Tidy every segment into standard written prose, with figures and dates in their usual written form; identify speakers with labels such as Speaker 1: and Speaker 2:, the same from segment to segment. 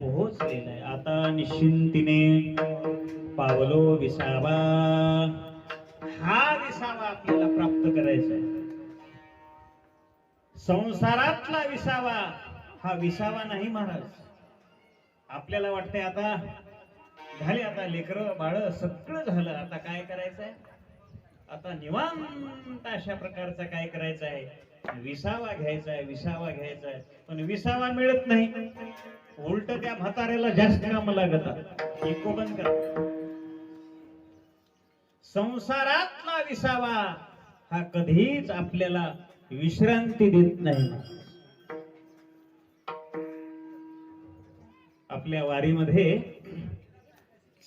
Speaker 1: पोहोचलेला आहे. आता निश्चिंतीने पावलो विसावा, हा विसावा आपल्याला प्राप्त करायचा आहे. संसारातला विसावा हा विसावा नाही महाराज. आपल्याला वाटतंय आता झाले, आता लेकरं बाळ सगळं झालं, आता काय करायचंय, आता निवांत अशा प्रकारचा काय करायचा आहे, विसावा घ्यायचा आहे, विसावा घ्यायचा आहे. पण विसावा मिळत नाही, उलट त्या म्हाताऱ्याला जास्त काम लागतात. इको बंद करा. संसारातला विसावा हा कधीच आपल्याला विश्रांती देत नाही. आपल्या वारीमध्ये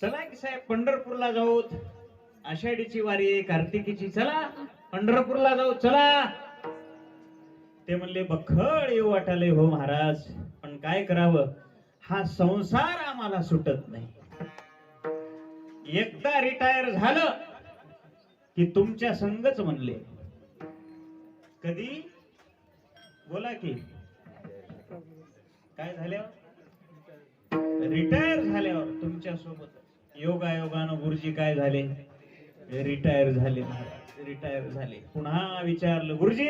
Speaker 1: चला की साहेब पंढरपूरला जाऊ, आषाढीची वारी आहे, कार्तिकीची, चला पंढरपूरला जाऊ, चला. ते म्हणले बखळ येऊ वाटाले हो महाराज, पण काय करावं, हा संसार आम्हाला सुटत नाही. एकदा रिटायर झालं की तुमच्या संगच म्हणले. कधी बोला की काय झाल्यावर, रिटायर झाल्यावर तुमच्या सोबत. योगायोगानं गुरुजी काय झाले, रिटायर झाले महाराज, रिटायर झाले. पुन्हा विचारलं गुरुजी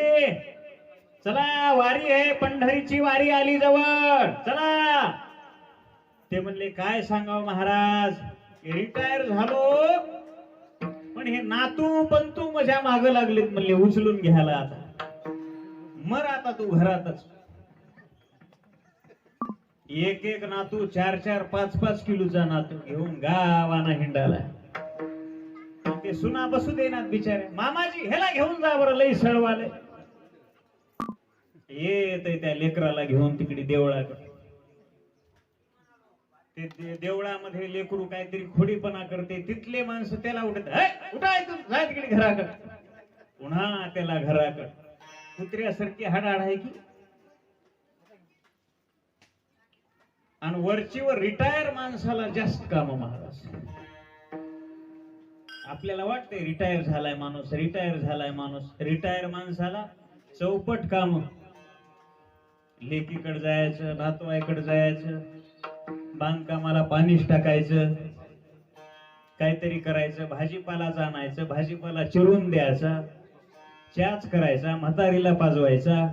Speaker 1: चला वारी आहे, पंढरीची वारी आली जवळ, चला. ते म्हणले काय सांगावं महाराज, रिटायर झालो पण हे नातू पंतू माझ्या माग लागलेत, म्हणले उचलून घ्यायला. आता मर, आता तू घरातच. एक एक नातू 4-4, 5-5 किलोचा नातू घेऊन गावाना हिंडाला. ते सुना बसू देणार बिचारे. मामाजी ह्याला घेऊन जा बरं, लई सळवाले. येत त्या लेकराला घेऊन तिकडे देवळाकडे. ते देवळामध्ये लेकरू काहीतरी खोडीपणा करते, तिथले माणसं त्याला उठत, उठा इथून, जा तिकडे घराकडे. पुन्हा त्याला घराकडे. कुत्र्यासारखी हाडाड आहे की. आणि वरचीवर रिटायर माणसाला जास्त काम महाराज. आपल्याला वाटते रिटायर झालाय माणूस, रिटायर झालाय माणूस. रिटायर माणसाला चौपट काम. लेकीकडे जायचं, नातवाईकडे जायचं, बांधकामाला पाणीच टाकायचं, काहीतरी करायचं, भाजीपाला आणायचं, भाजीपाला चिरून द्यायचा, चहाच करायचा, म्हातारीला पाजवायचा,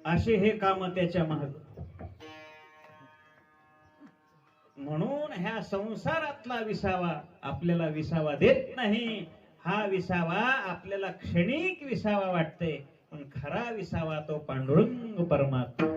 Speaker 1: असे हे काम त्याच्या महाग. म्हणून ह्या संसारातला विसावा आपल्याला विसावा देत नाही. हा विसावा आपल्याला क्षणिक विसावा वाटते, पण खरा विसावा तो पांडुरंग परमात्मा.